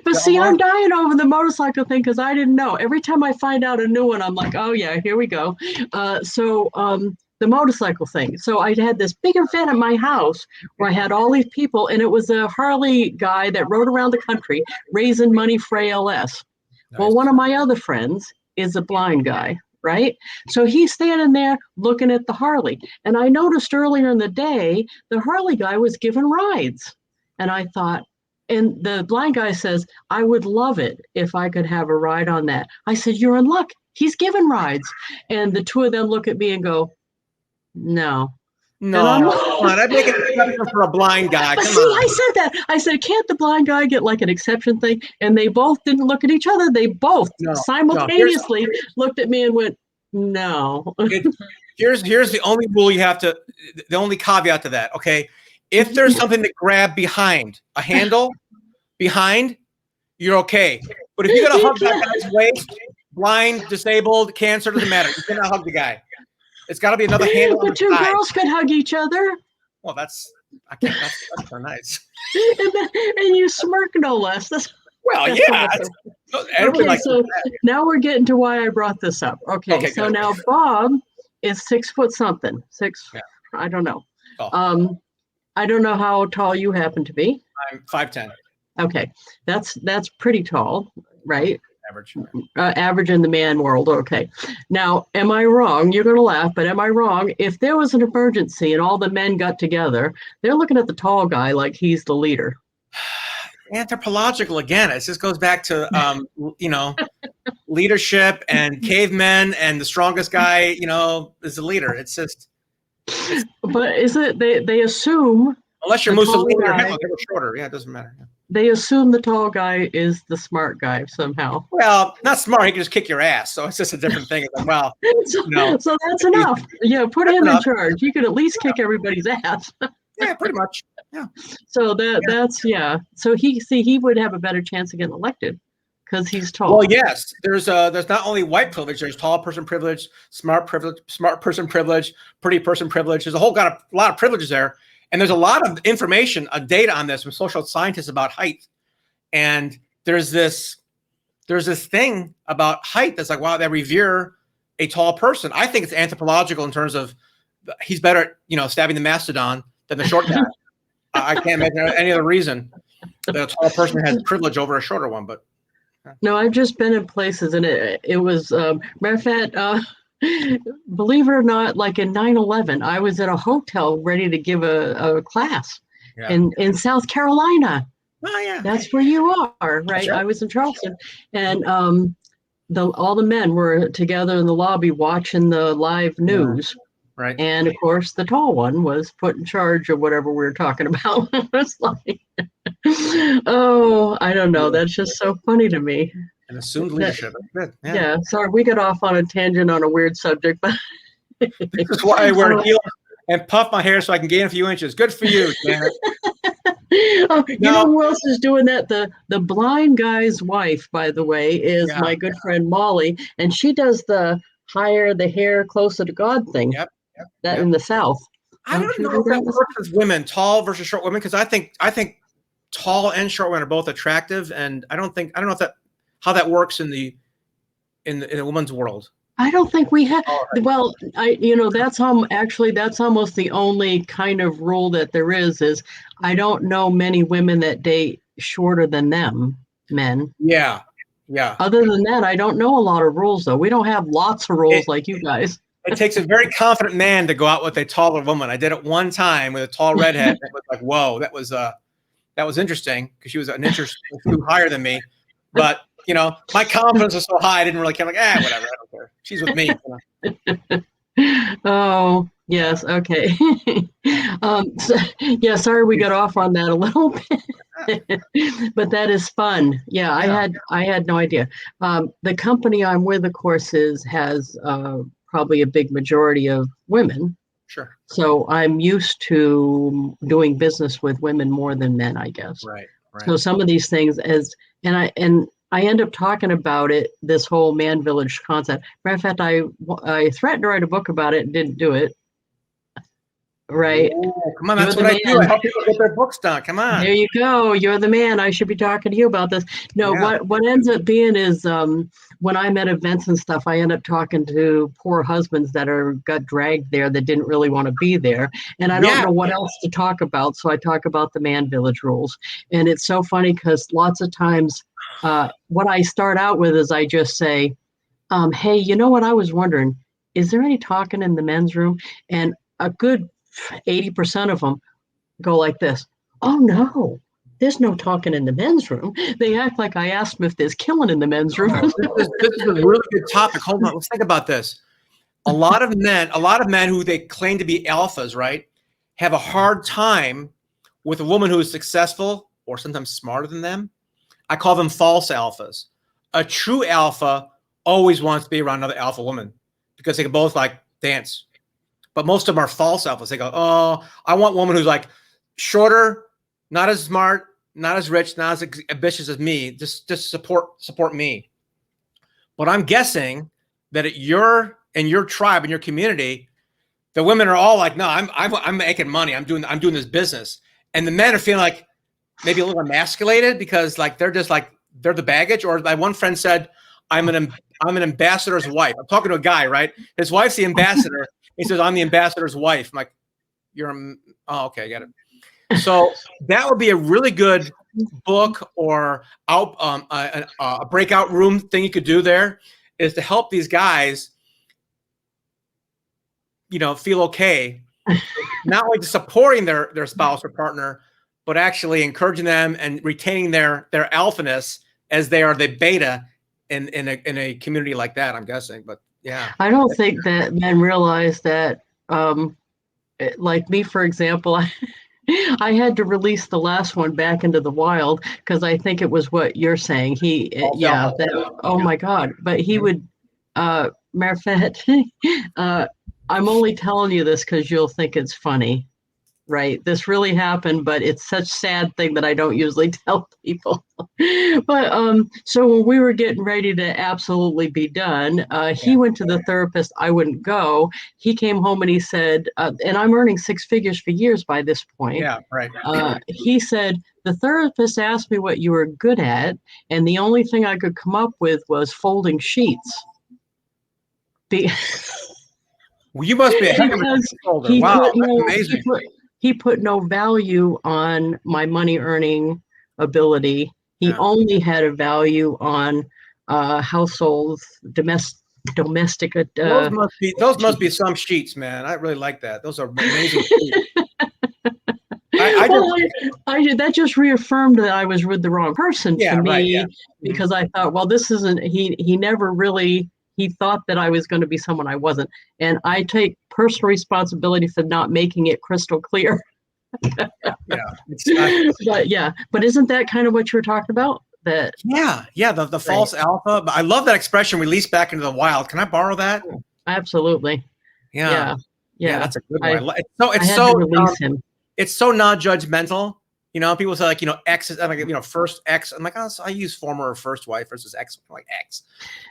But see, I'm dying over the motorcycle thing, because I didn't know. Every time I find out a new one, I'm like, oh yeah, here we go. The motorcycle thing. So I had this big event at my house where I had all these people, and it was a Harley guy that rode around the country raising money for ALS. Nice. Well, one of my other friends is a blind guy, right? So he's standing there looking at the Harley. And I noticed earlier in the day, the Harley guy was giving rides. And I thought, and the blind guy says, I would love it if I could have a ride on that. I said, you're in luck. He's giving rides. And the two of them look at me and go, no. I'd make an exception for a blind guy. But I said that. I said, can't the blind guy get like an exception thing? And they both didn't look at each other. They both simultaneously looked at me and went, no. Here's the only rule you have to, the only caveat to that, okay? If there's something to grab behind, a handle behind, you're okay. But if you got to hug that guy's waist, blind, disabled, cancer, doesn't matter. You cannot hug the guy. It's got to be another handle. But two girls could hug each other. Well, that's so nice. And you smirk no less. Yeah. Okay, so now we're getting to why I brought this up. Okay, so good. Now Bob is 6 foot something. I don't know. Oh. I don't know how tall you happen to be. I'm 5'10". Okay, that's pretty tall, right? Average. Average in the man world. Okay. Now, am I wrong? You're going to laugh, but am I wrong? If there was an emergency and all the men got together, they're looking at the tall guy like he's the leader. anthropological again. It just goes back to, leadership and cavemen, and the strongest guy, is the leader. It's just. But is it, they assume. Unless you're Mussolini or Hitler, they were shorter. Yeah, it doesn't matter. Yeah. They assume the tall guy is the smart guy somehow. Well, not smart. He can just kick your ass. So it's just a different thing. It's like, well, so that's enough. Yeah, put him in charge. He could at least kick everybody's ass. Yeah, pretty much. Yeah. So that's So he would have a better chance of getting elected because he's tall. Well, yes. There's not only white privilege. There's tall person privilege, smart person privilege, pretty person privilege. There's a lot of privileges there. And there's a lot of information, data on this from social scientists about height. And there's this thing about height that's like, wow, they revere a tall person. I think it's anthropological in terms of he's better at, stabbing the mastodon than the short guy. I can't imagine any other reason that a tall person has privilege over a shorter one. But no, I've just been in places, and it was matter of fact. Believe it or not, like in 9/11, I was at a hotel ready to give a class in South Carolina. Oh yeah, that's where you are, right? I was in Charleston, and all the men were together in the lobby watching the live news. Right. And of course, the tall one was put in charge of whatever we were talking about. It's like, oh, I don't know. That's just so funny to me. And assumed leadership. Good. Yeah. Sorry, we got off on a tangent on a weird subject, but this is why I wear heels and puff my hair so I can gain a few inches. Good for you, Janet. You know who else is doing that? The blind guy's wife, by the way, is my good friend Molly, and she does the higher the hair, closer to God thing. Yep. In the South. I don't know if that works with women, tall versus short women, because I think tall and short women are both attractive, and I don't know if how that works in a woman's world. I don't think we have. Well, that's that's almost the only kind of rule that there is I don't know many women that date shorter than them men. Yeah. Other than that, I don't know a lot of rules though. We don't have lots of rules like you guys. It takes a very confident man to go out with a taller woman. I did it one time with a tall redhead. It was like, whoa, that was interesting because she was an inch or two higher than me. But my confidence was so high, I didn't really care. Like, whatever, I don't care. She's with me. Oh, yes, okay. Sorry we got off on that a little bit, but that is fun. Yeah, I had no idea. The company I'm with, of course, has probably a big majority of women. Sure. So I'm used to doing business with women more than men, I guess. Right. So some of these things I end up talking about it, this whole man village concept. Matter of fact, I threatened to write a book about it and didn't do it. Right. Oh, come on, that's what I do. I help people get their books done. Come on. There you go. You're the man. I should be talking to you about this. No, what ends up being is when I'm at events and stuff, I end up talking to poor husbands that got dragged there that didn't really want to be there. And I don't know what else to talk about. So I talk about the man village rules. And it's so funny because lots of times what I start out with is I just say, hey, you know what? I was wondering, is there any talking in the men's room? And a good 80% of them go like this. Oh no, there's no talking in the men's room. They act like I asked them if there's killing in the men's room. This is a really good topic. Hold on, let's think about this. A lot of men who they claim to be alphas, right, have a hard time with a woman who is successful or sometimes smarter than them. I call them false alphas. A true alpha always wants to be around another alpha woman because they can both like dance. But most of them are false alphas. They go, oh, I want a woman who's like shorter, not as smart, not as rich, not as ambitious as me. Just support me. But I'm guessing that in your tribe, in your community, the women are all like, no, I'm making money. I'm doing this business. And the men are feeling like maybe a little emasculated because like they're the baggage. Or like one friend said, I'm an ambassador's wife. I'm talking to a guy, right? His wife's the ambassador. He says, I'm the ambassador's wife. I'm like, okay, I get it. So that would be a really good book or a breakout room thing you could do there is to help these guys, feel okay. Not only supporting their spouse or partner, but actually encouraging them and retaining their alphaness as they are the beta in a community like that, I'm guessing. But yeah. I don't think that men realize that, like me, for example, I had to release the last one back into the wild because I think it was what you're saying. Oh my God. But he would, matter of fact, I'm only telling you this because you'll think it's funny. Right. This really happened, but it's such a sad thing that I don't usually tell people. But so when we were getting ready to absolutely be done, he went to the therapist. I wouldn't go. He came home and he said, and I'm earning six figures for years by this point. Yeah, right. He said, the therapist asked me what you were good at, and the only thing I could come up with was folding sheets. Well, you must be a heck of a folder. Wow, that's amazing. He put no value on my money earning ability. He only had a value on households, domestic. Those must be some sheets, man. I really like that. Those are amazing sheets. That just reaffirmed that I was with the wrong person to me, because I thought, well, this isn't. He never really. He thought that I was going to be someone I wasn't. And I take personal responsibility for not making it crystal clear. But isn't that kind of what you were talking about? The false alpha. But I love that expression, release back into the wild. Can I borrow that? Absolutely. Yeah, that's a good one. It's so non-judgmental. You know, people say like, X is like, first X. I'm like, oh, so I use former or first wife versus X, like X.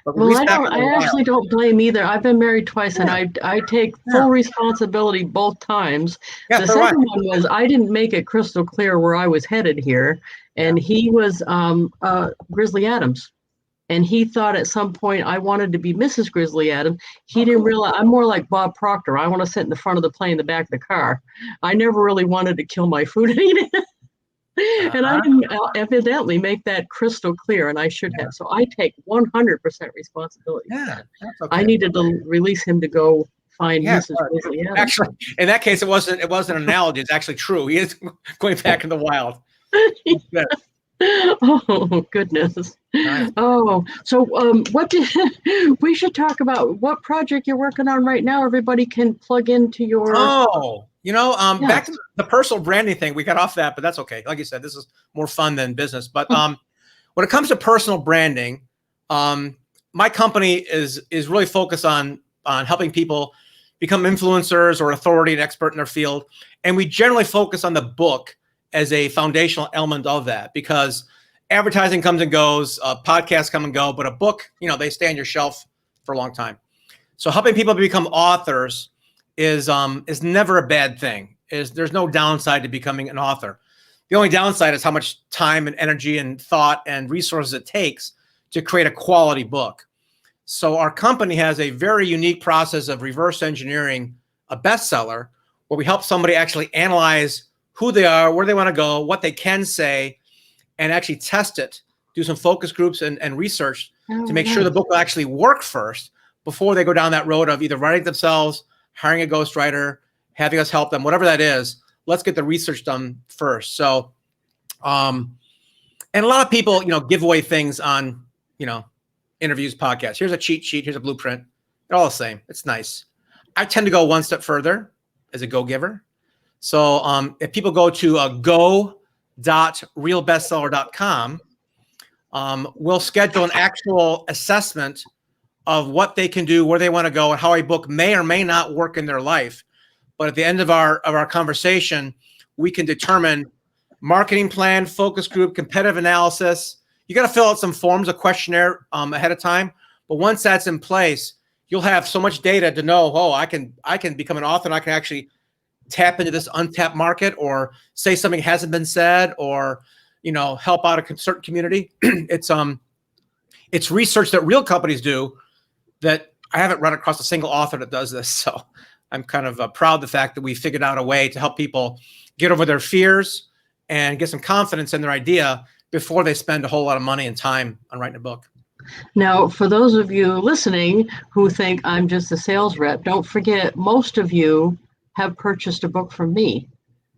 But I actually don't blame either. I've been married twice, and I take full responsibility both times. The second one was I didn't make it crystal clear where I was headed here, and he was Grizzly Adams, and he thought at some point I wanted to be Mrs. Grizzly Adams. He didn't realize I'm more like Bob Proctor. I want to sit in the front of the plane, in the back of the car. I never really wanted to kill my food and eat it. And I didn't evidently make that crystal clear, and I should have. So I take 100% responsibility for that. Okay. I needed to release him to go find Mrs. Grizzly Adams. Actually, in that case, it wasn't an analogy. It's actually true. He is going back in the wild. Oh goodness! Nice. Oh, so we should talk about what project you're working on right now. Everybody can plug into your. Back to the personal branding thing. We got off that, but that's okay. Like you said, this is more fun than business. But when it comes to personal branding, my company is really focused on helping people become influencers or authority and expert in their field, and we generally focus on the book as a foundational element of that, because advertising comes and goes, podcasts come and go, but a book, they stay on your shelf for a long time. So helping people become authors is never a bad thing. There's no downside to becoming an author. The only downside is how much time and energy and thought and resources it takes to create a quality book. So our company has a very unique process of reverse engineering a bestseller, where we help somebody actually analyze who they are, where they want to go, what they can say, and actually test it, do some focus groups and research to make sure the book will actually work first before they go down that road of either writing it themselves, hiring a ghostwriter, having us help them, whatever that is. Let's get the research done first. So, and a lot of people, give away things on, interviews, podcasts. Here's a cheat sheet. Here's a blueprint. They're all the same. It's nice. I tend to go one step further as a go-giver. So if people go to go.realbestseller.com, we'll schedule an actual assessment of what they can do, where they want to go, and how a book may or may not work in their life. But at the end of our conversation, we can determine marketing plan, focus group, competitive analysis. You got to fill out some forms, a questionnaire ahead of time. But once that's in place, you'll have so much data to know, I can become an author, and I can actually tap into this untapped market, or say something hasn't been said, or help out a certain community. It's research that real companies do that I haven't run across a single author that does this. So I'm kind of proud of the fact that we figured out a way to help people get over their fears and get some confidence in their idea before they spend a whole lot of money and time on writing a book. Now, for those of you listening who think I'm just a sales rep, don't forget, most of you have purchased a book from me.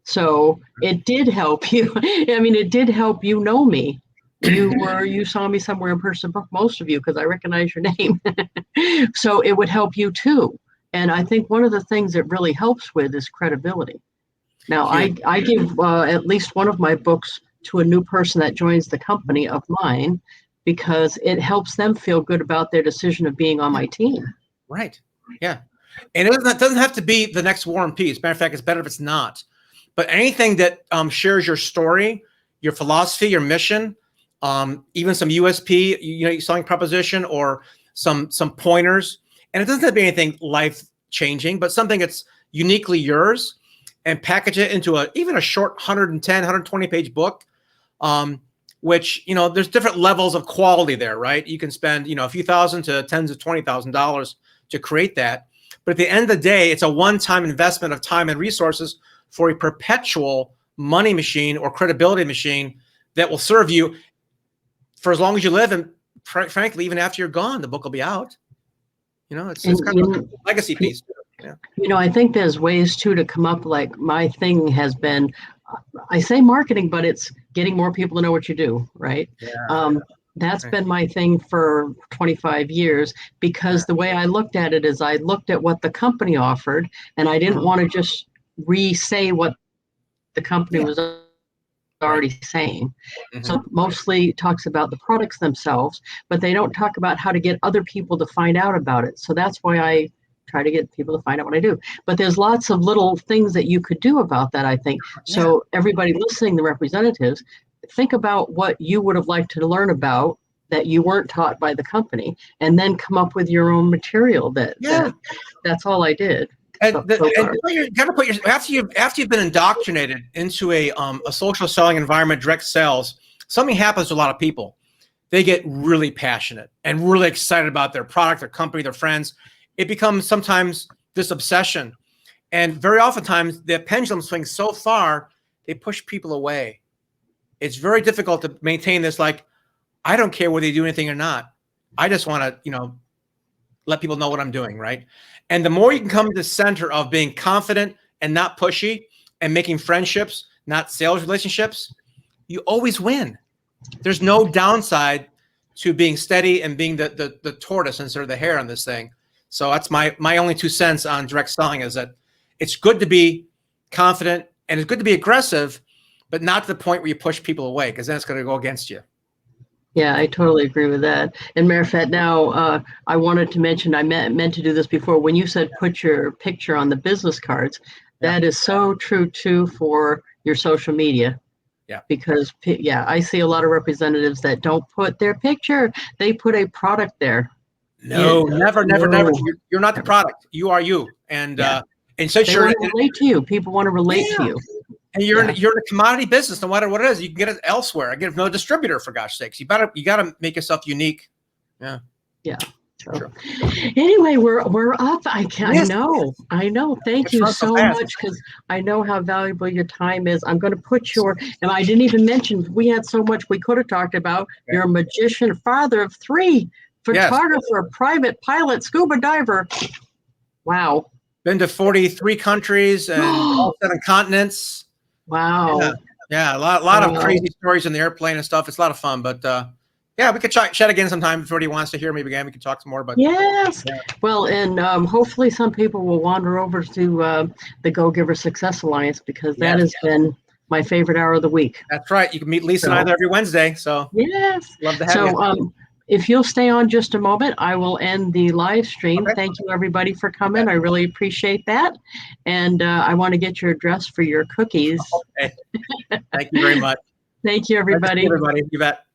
So it did help you. I mean, it did help you know me. You saw me somewhere in person, most of you, because I recognize your name. So it would help you too. And I think one of the things it really helps with is credibility. Now, I give at least one of my books to a new person that joins the company of mine, because it helps them feel good about their decision of being on my team. Right. Yeah. And it doesn't have to be the next War and Peace. Matter of fact, it's better if it's not. But anything that shares your story, your philosophy, your mission, even some USP, your selling proposition, or some pointers. And it doesn't have to be anything life-changing, but something that's uniquely yours, and package it into even a short 110, 120-page book, which, there's different levels of quality there, right? You can spend, a few thousand to tens of $20,000 to create that. But at the end of the day, it's a one-time investment of time and resources for a perpetual money machine or credibility machine that will serve you for as long as you live. And frankly, even after you're gone, the book will be out. It's kind of a legacy piece. Yeah. I think there's ways too to come up. Like, my thing has been, I say marketing, but it's getting more people to know what you do, right? Yeah. That's been my thing for 25 years, because the way I looked at it is I looked at what the company offered, and I didn't want to just re-say what the company was already saying. So mostly talks about the products themselves, but they don't talk about how to get other people to find out about it. So that's why I try to get people to find out what I do. But there's lots of little things that you could do about that, I think. So everybody listening, the representatives, think about what you would have liked to learn about that you weren't taught by the company, and then come up with your own material. That's all I did. You got to put after you've been indoctrinated into a social selling environment, direct sales, something happens to a lot of people. They get really passionate and really excited about their product, their company, their friends. It becomes sometimes this obsession, and very oftentimes the pendulum swings so far they push people away. It's very difficult to maintain this. Like, I don't care whether you do anything or not. I just want to, let people know what I'm doing, right? And the more you can come to the center of being confident and not pushy, and making friendships, not sales relationships, you always win. There's no downside to being steady and being the tortoise instead of the hare on this thing. So that's my only 2 cents on direct selling, is that it's good to be confident and it's good to be aggressive, but not to the point where you push people away, because then it's going to go against you. Yeah, I totally agree with that. And matter of fact, now I wanted to mention, I meant to do this before, when you said put your picture on the business cards, that is so true too for your social media. Yeah. Because I see a lot of representatives that don't put their picture, they put a product there. No, never. You're not the product. You are you. And since they want to relate to you, people want to relate to you. And you're in a commodity business, no matter what it is. You can get it elsewhere. I get no distributor, for gosh sakes. You gotta make yourself unique. Yeah. Yeah. Sure. Anyway, we're up. I know. Thank you so much, because I know how valuable your time is. I'm going to put and I didn't even mention, we had so much we could have talked about. Okay. You're a magician, father of 3, photographer, private pilot, scuba diver. Wow. Been to 43 countries and all 7 continents. Wow. Yeah, a lot of crazy stories in the airplane and stuff. It's a lot of fun, but we could chat again sometime. If anybody wants to hear me again, we can talk some more. But yes, well, and hopefully some people will wander over to the Go Giver Success Alliance, because that has been my favorite hour of the week. That's right. You can meet Lisa and I there every Wednesday. So yes, love to have you. If you'll stay on just a moment, I will end the live stream. Okay. Thank you, everybody, for coming. I really appreciate that. And I want to get your address for your cookies. Okay. Thank you very much. Thank you, everybody. You bet.